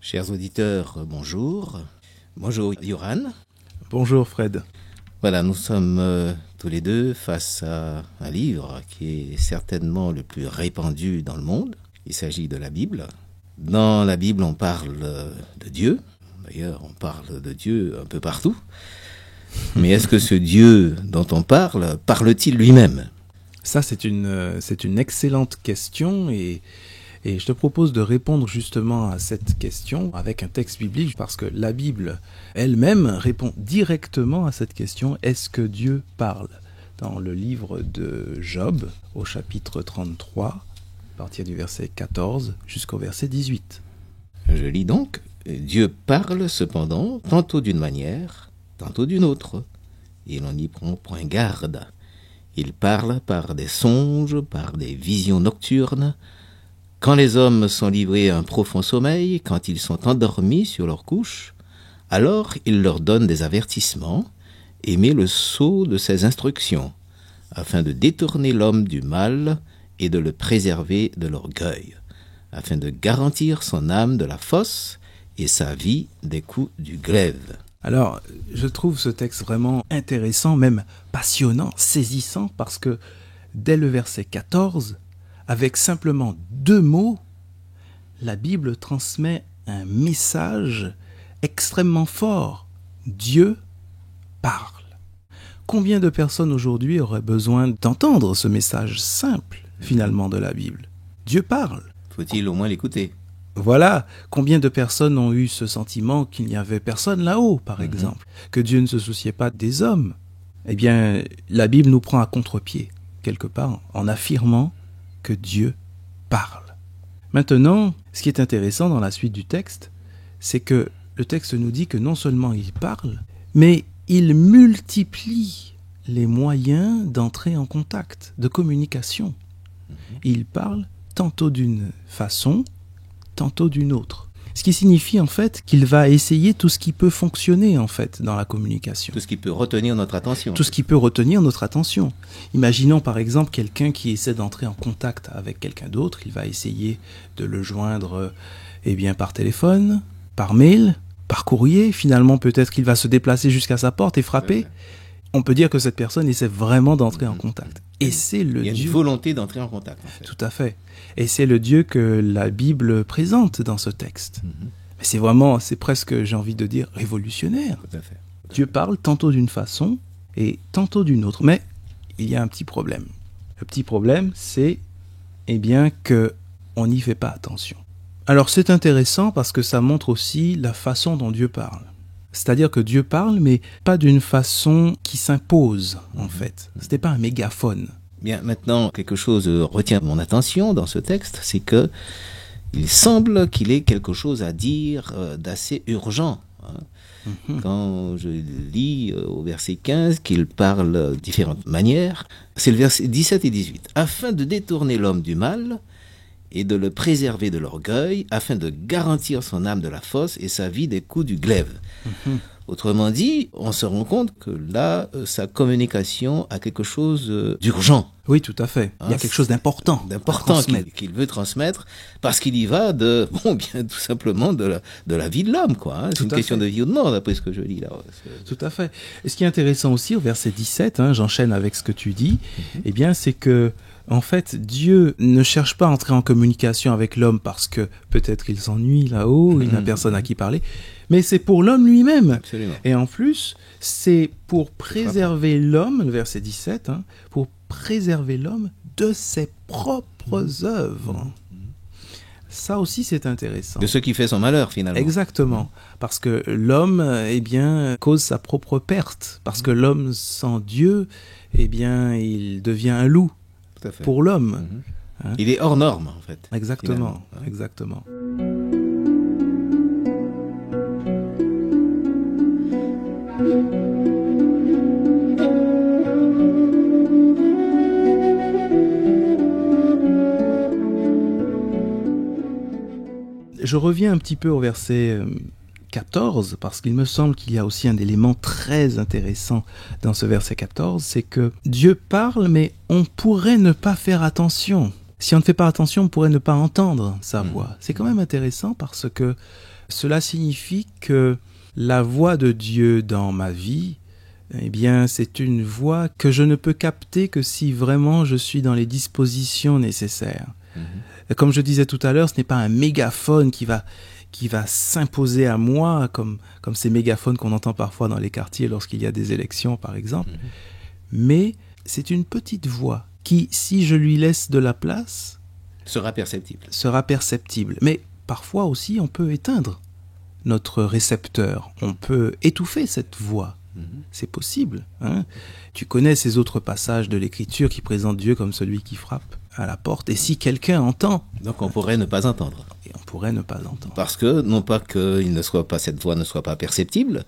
Chers auditeurs, bonjour. Bonjour Yoran. Bonjour Fred. Voilà, nous sommes tous les deux face à un livre qui est certainement le plus répandu dans le monde. Il s'agit de la Bible. Dans la Bible, on parle de Dieu. D'ailleurs, on parle de Dieu un peu partout. Mais est-ce que ce Dieu dont on parle-t-il lui-même ? Ça, c'est une excellente question et je te propose de répondre justement à cette question avec un texte biblique parce que la Bible elle-même répond directement à cette question. Est-ce que Dieu parle ? Dans le livre de Job, au chapitre 33, à partir du verset 14 jusqu'au verset 18. Je lis donc, Dieu parle cependant, tantôt d'une manière, tantôt d'une autre, et l'on n'y prend point garde. Il parle par des songes, par des visions nocturnes, quand les hommes sont livrés à un profond sommeil, quand ils sont endormis sur leur couche, alors il leur donne des avertissements et met le sceau de ses instructions, afin de détourner l'homme du mal et de le préserver de l'orgueil, afin de garantir son âme de la fosse et sa vie des coups du glaive. Alors, je trouve ce texte vraiment intéressant, même passionnant, saisissant, parce que dès le verset 14, avec simplement 2 mots, la Bible transmet un message extrêmement fort. Dieu parle. Combien de personnes aujourd'hui auraient besoin d'entendre ce message simple, finalement, de la Bible ? Dieu parle. Faut-il au moins l'écouter ? Voilà, combien de personnes ont eu ce sentiment qu'il n'y avait personne là-haut, par exemple, que Dieu ne se souciait pas des hommes ? Eh bien, la Bible nous prend à contre-pied, quelque part, en affirmant que Dieu parle. Maintenant, ce qui est intéressant dans la suite du texte, c'est que le texte nous dit que non seulement il parle, mais il multiplie les moyens d'entrer en contact, de communication. Il parle tantôt d'une façon, tantôt d'une autre. Ce qui signifie en fait qu'il va essayer tout ce qui peut fonctionner en fait dans la communication. Tout ce qui peut retenir notre attention. Tout ce qui peut retenir notre attention. Imaginons par exemple quelqu'un qui essaie d'entrer en contact avec quelqu'un d'autre. Il va essayer de le joindre par téléphone, par mail, par courrier. Finalement peut-être qu'il va se déplacer jusqu'à sa porte et frapper. On peut dire que cette personne essaie vraiment d'entrer en contact. Et c'est le Dieu. Il y a une volonté d'entrer en contact. En fait. Tout à fait. Et c'est le Dieu que la Bible présente dans ce texte. Mais c'est presque, j'ai envie de dire, révolutionnaire. Tout à fait. Dieu parle tantôt d'une façon et tantôt d'une autre. Mais il y a un petit problème. Le petit problème, c'est qu'on n'y fait pas attention. Alors c'est intéressant parce que ça montre aussi la façon dont Dieu parle. C'est-à-dire que Dieu parle, mais pas d'une façon qui s'impose, en fait. Ce n'est pas un mégaphone. Bien, maintenant, quelque chose retient mon attention dans ce texte, c'est que il semble qu'il ait quelque chose à dire d'assez urgent. Quand je lis au verset 15 qu'il parle de différentes manières, c'est le verset 17 et 18. Afin de détourner l'homme du mal et de le préserver de l'orgueil, afin de garantir son âme de la fosse et sa vie des coups du glaive. Autrement dit, on se rend compte que là, sa communication a quelque chose d'urgent. Oui, tout à fait. Il y a quelque chose d'important qu'il veut transmettre, parce qu'il y va tout simplement de la vie de l'homme, quoi. C'est une question de vie ou de mort, d'après ce que je lis là. Tout à fait. Et ce qui est intéressant aussi, au verset 17, j'enchaîne avec ce que tu dis, c'est que en fait, Dieu ne cherche pas à entrer en communication avec l'homme parce que peut-être il s'ennuie là-haut, il n'a personne à qui parler, mais c'est pour l'homme lui-même. Absolument. Et en plus, c'est pour préserver l'homme, le verset 17, pour préserver l'homme de ses propres œuvres. Ça aussi, c'est intéressant. De ce qui fait son malheur, finalement. Exactement. Parce que l'homme, cause sa propre perte. Parce que l'homme sans Dieu, il devient un loup. Pour l'homme. Il est hors norme, en fait. Exactement, exactement. Je reviens un petit peu au verset 14, parce qu'il me semble qu'il y a aussi un élément très intéressant dans ce verset 14, c'est que Dieu parle, mais on pourrait ne pas faire attention. Si on ne fait pas attention, on pourrait ne pas entendre sa voix. C'est quand même intéressant parce que cela signifie que la voix de Dieu dans ma vie, eh bien, c'est une voix que je ne peux capter que si vraiment je suis dans les dispositions nécessaires. Et comme je disais tout à l'heure, ce n'est pas un mégaphone qui va s'imposer à moi, comme ces mégaphones qu'on entend parfois dans les quartiers lorsqu'il y a des élections, par exemple. Mais c'est une petite voix qui, si je lui laisse de la place, Sera perceptible. Mais parfois aussi, on peut éteindre notre récepteur. On peut étouffer cette voix. C'est possible. Hein? Tu connais ces autres passages de l'Écriture qui présentent Dieu comme celui qui frappe à la porte. Et si quelqu'un entend... Donc on pourrait ne pas entendre. Et on pourrait ne pas entendre. Parce que, non pas que cette voix ne soit pas perceptible,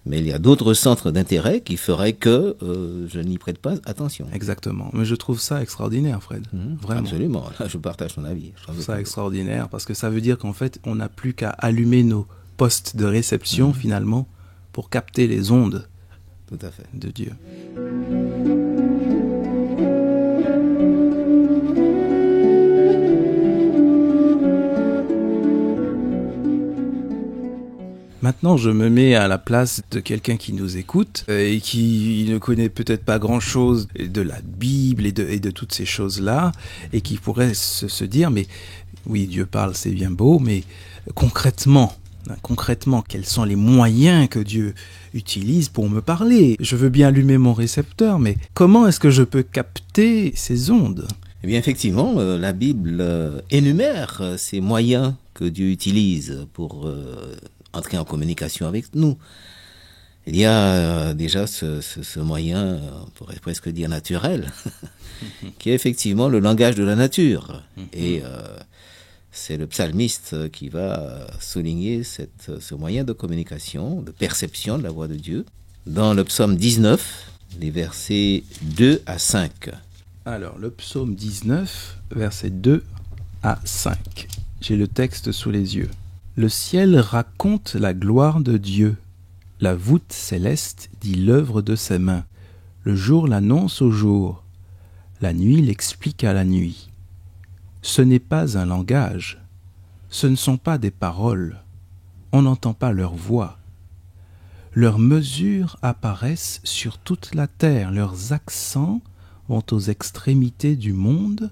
mais il y a d'autres centres d'intérêt qui feraient que je n'y prête pas attention. Exactement. Mais je trouve ça extraordinaire, Fred. Vraiment. Absolument. Là, je partage ton avis. Je trouve ça extraordinaire parce que ça veut dire qu'en fait, on n'a plus qu'à allumer nos postes de réception, finalement, pour capter les ondes Tout à fait. de Dieu. Maintenant, je me mets à la place de quelqu'un qui nous écoute et qui ne connaît peut-être pas grand-chose de la Bible et de toutes ces choses-là, et qui pourrait se dire, mais oui, Dieu parle, c'est bien beau, mais concrètement, quels sont les moyens que Dieu utilise pour me parler? Je veux bien allumer mon récepteur, mais comment est-ce que je peux capter ces ondes? Eh bien, effectivement, la Bible énumère ces moyens que Dieu utilise pour entrer en communication avec nous. Il y a déjà ce moyen, on pourrait presque dire naturel, qui est effectivement le langage de la nature. Et c'est le psalmiste qui va souligner ce moyen de communication, de perception de la voix de Dieu, dans le psaume 19, les versets 2 à 5. Alors, le psaume 19, versets 2 à 5. J'ai le texte sous les yeux. Le ciel raconte la gloire de Dieu. La voûte céleste dit l'œuvre de ses mains. Le jour l'annonce au jour. La nuit l'explique à la nuit. Ce n'est pas un langage. Ce ne sont pas des paroles. On n'entend pas leur voix. Leurs mesures apparaissent sur toute la terre. Leurs accents vont aux extrémités du monde.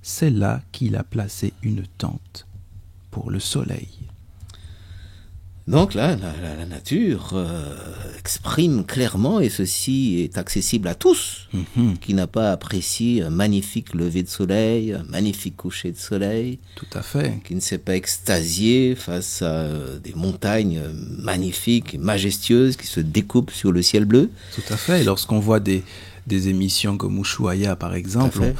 C'est là qu'il a placé une tente pour le soleil. Donc là, la nature exprime clairement, et ceci est accessible à tous, qui n'a pas apprécié un magnifique lever de soleil, un magnifique coucher de soleil. Tout à fait. Qui ne s'est pas extasié face à des montagnes magnifiques et majestueuses qui se découpent sur le ciel bleu. Tout à fait. Et lorsqu'on voit des émissions comme Ushuaïa, par exemple,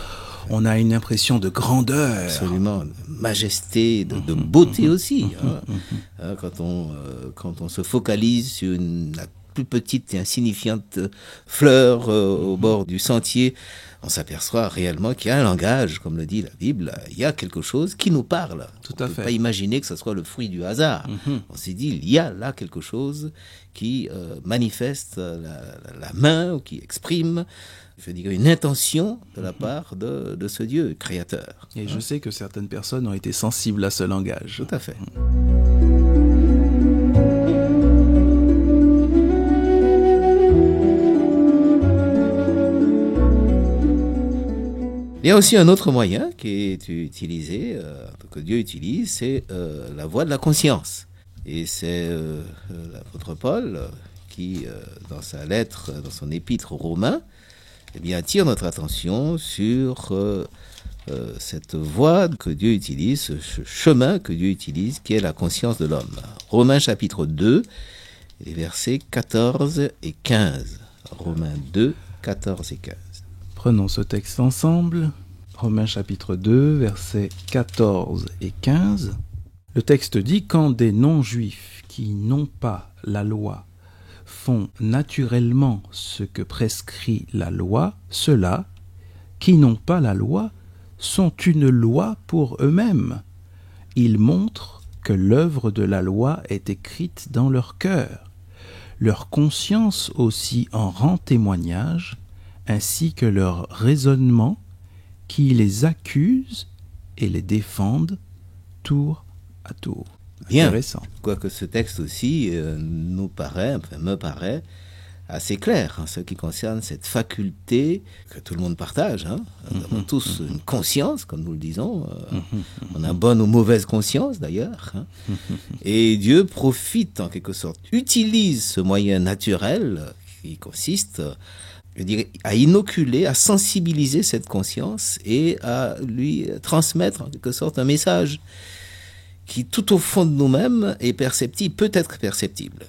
on a une impression de grandeur. Absolument, de majesté, de beauté aussi. Quand on se focalise sur la plus petite et insignifiante fleur au bord du sentier, on s'aperçoit réellement qu'il y a un langage, comme le dit la Bible, il y a quelque chose qui nous parle. Tout à fait. On ne peut pas imaginer que ce soit le fruit du hasard. On s'est dit, il y a là quelque chose qui manifeste la main, ou qui exprime, je veux dire, une intention de la part de ce Dieu créateur. Et je sais que certaines personnes ont été sensibles à ce langage. Tout à fait. Il y a aussi un autre moyen qui est utilisé, que Dieu utilise, c'est la voix de la conscience. Et c'est l'apôtre Paul qui, dans sa lettre, dans son épître aux Romains, eh bien, attire notre attention sur cette voie que Dieu utilise, ce chemin que Dieu utilise, qui est la conscience de l'homme. Romains chapitre 2, les versets 14 et 15. Romains 2, 14 et 15. Prenons ce texte ensemble. Romains chapitre 2, versets 14 et 15. Le texte dit « Quand des non-juifs qui n'ont pas la loi font naturellement ce que prescrit la loi, ceux-là, qui n'ont pas la loi, sont une loi pour eux-mêmes. Ils montrent que l'œuvre de la loi est écrite dans leur cœur. Leur conscience aussi en rend témoignage, ainsi que leur raisonnement, qui les accusent et les défendent tour à tour. Bien. Intéressant. Quoique ce texte aussi me paraît assez clair en ce qui concerne cette faculté que tout le monde partage. Nous avons tous une conscience, comme nous le disons. On a bonne ou mauvaise conscience d'ailleurs. Et Dieu profite en quelque sorte, utilise ce moyen naturel qui consiste, je dirais, à inoculer, à sensibiliser cette conscience et à lui transmettre en quelque sorte un message qui tout au fond de nous-mêmes est perceptible, peut être perceptible.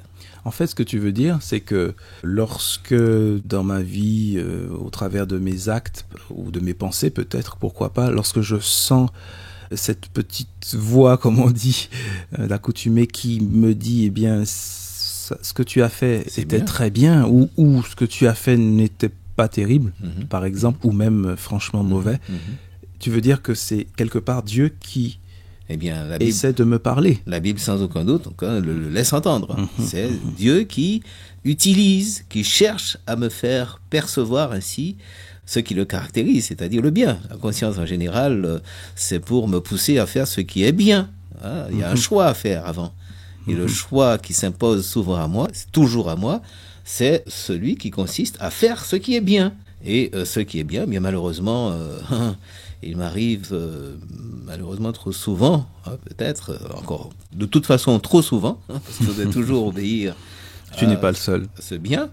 En fait, ce que tu veux dire, c'est que lorsque dans ma vie, au travers de mes actes ou de mes pensées peut-être, pourquoi pas, lorsque je sens cette petite voix, comme on dit, d'accoutumée qui me dit, eh bien, ce que tu as fait était très bien, ou ce que tu as fait n'était pas terrible, par exemple, ou même franchement mauvais. Tu veux dire que c'est quelque part Dieu qui la Bible essaie de me parler. La Bible, sans aucun doute, le laisse entendre. C'est Dieu qui utilise, qui cherche à me faire percevoir ainsi ce qui le caractérise, c'est-à-dire le bien. La conscience en général, c'est pour me pousser à faire ce qui est bien. Il y a un choix à faire avant. Et le choix qui s'impose souvent à moi, toujours à moi, c'est celui qui consiste à faire ce qui est bien. Et ce qui est bien, bien malheureusement, il m'arrive malheureusement trop souvent, peut-être encore, de toute façon trop souvent, parce que je dois toujours obéir. Tu n'es pas le seul. Ce bien,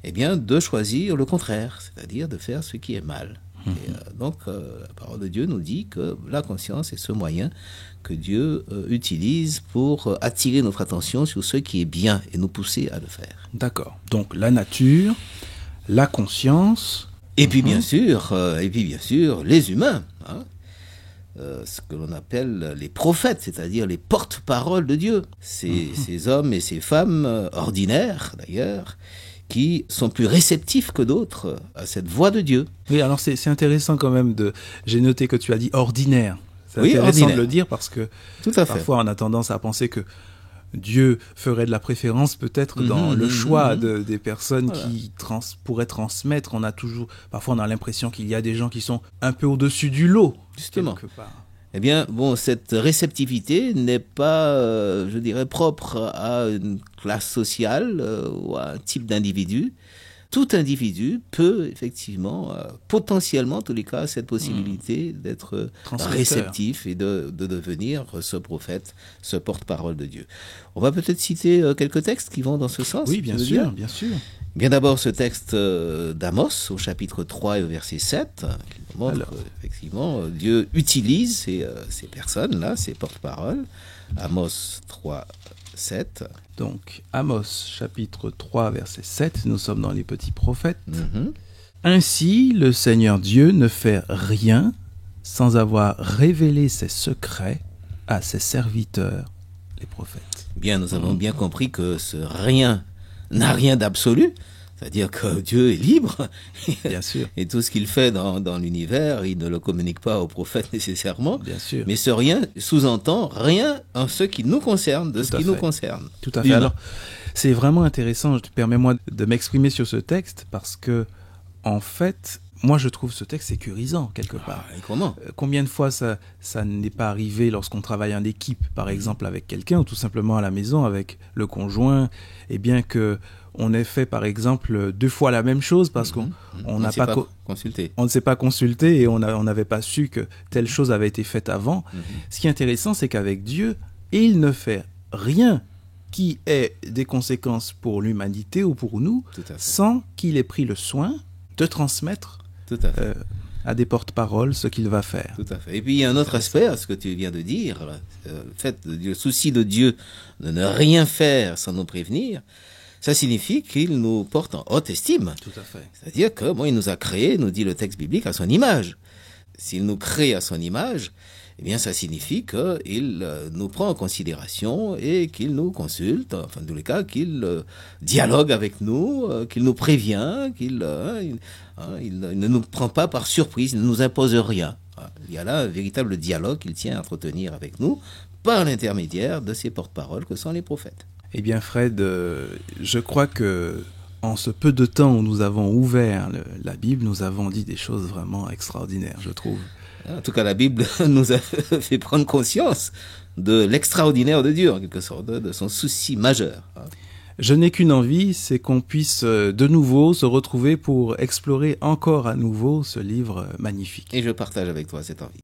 eh bien, de choisir le contraire, c'est-à-dire de faire ce qui est mal. Et, donc, la parole de Dieu nous dit que la conscience est ce moyen que Dieu utilise pour attirer notre attention sur ce qui est bien et nous pousser à le faire. D'accord. Donc, la nature, la conscience. Et puis bien sûr, les humains, ce que l'on appelle les prophètes, c'est-à-dire les porte-paroles de Dieu. Ces hommes et ces femmes ordinaires, d'ailleurs, qui sont plus réceptifs que d'autres à cette voix de Dieu. Oui, alors c'est intéressant quand même j'ai noté que tu as dit ordinaire. C'est intéressant ordinaire. De le dire parce que tout à fait. Parfois on a tendance à penser que Dieu ferait de la préférence peut-être dans le choix des personnes qui pourraient transmettre. Parfois on a l'impression qu'il y a des gens qui sont un peu au-dessus du lot. Justement. Eh bien, cette réceptivité n'est pas, je dirais, propre à une classe sociale ou à un type d'individu. Tout individu peut effectivement, potentiellement, en tous les cas, cette possibilité d'être réceptif et de devenir ce prophète, ce porte-parole de Dieu. On va peut-être citer quelques textes qui vont dans ce sens. Oui, bien sûr, bien sûr. Bien d'abord ce texte d'Amos au chapitre 3 et au verset 7, qui montre effectivement Dieu utilise ces personnes-là, ces porte-paroles. Amos 3, 7. Donc Amos chapitre 3 verset 7, nous sommes dans les petits prophètes. Ainsi le Seigneur Dieu ne fait rien sans avoir révélé ses secrets à ses serviteurs, les prophètes. Bien, nous avons bien compris que ce rien n'a rien d'absolu. C'est-à-dire que Dieu est libre. Bien sûr. Et tout ce qu'il fait dans l'univers, il ne le communique pas aux prophètes nécessairement. Bien sûr. Mais ce rien sous-entend rien en ce qui nous concerne, de ce qui nous concerne. Tout à fait. Alors, c'est vraiment intéressant. Permets-moi de m'exprimer sur ce texte parce que, en fait, moi, je trouve ce texte sécurisant, quelque part. Et comment ? Combien de fois ça n'est pas arrivé lorsqu'on travaille en équipe, par exemple avec quelqu'un, ou tout simplement à la maison avec le conjoint, et bien que on ait fait, par exemple, 2 fois la même chose parce qu'on n'a pas consulté. On ne s'est pas consulté et on n'avait pas su que telle chose avait été faite avant. Ce qui est intéressant, c'est qu'avec Dieu, il ne fait rien qui ait des conséquences pour l'humanité ou pour nous sans qu'il ait pris le soin de transmettre à des porte-paroles ce qu'il va faire. Tout à fait. Et puis il y a un autre aspect à ce que tu viens de dire, le souci de Dieu de ne rien faire sans nous prévenir. Ça signifie qu'il nous porte en haute estime. Tout à fait. C'est-à-dire que il nous a créés, nous dit le texte biblique, à son image. S'il nous crée à son image, eh bien ça signifie qu'il nous prend en considération et qu'il nous consulte, enfin dans tous les cas, qu'il dialogue avec nous, qu'il nous prévient, qu'il ne nous prend pas par surprise, il ne nous impose rien. Il y a là un véritable dialogue qu'il tient à entretenir avec nous par l'intermédiaire de ces porte-paroles que sont les prophètes. Eh bien Fred, je crois que En ce peu de temps où nous avons ouvert la Bible, nous avons dit des choses vraiment extraordinaires, je trouve. En tout cas, la Bible nous a fait prendre conscience de l'extraordinaire de Dieu, en quelque sorte, de son souci majeur. Je n'ai qu'une envie, c'est qu'on puisse de nouveau se retrouver pour explorer encore à nouveau ce livre magnifique. Et je partage avec toi cette envie.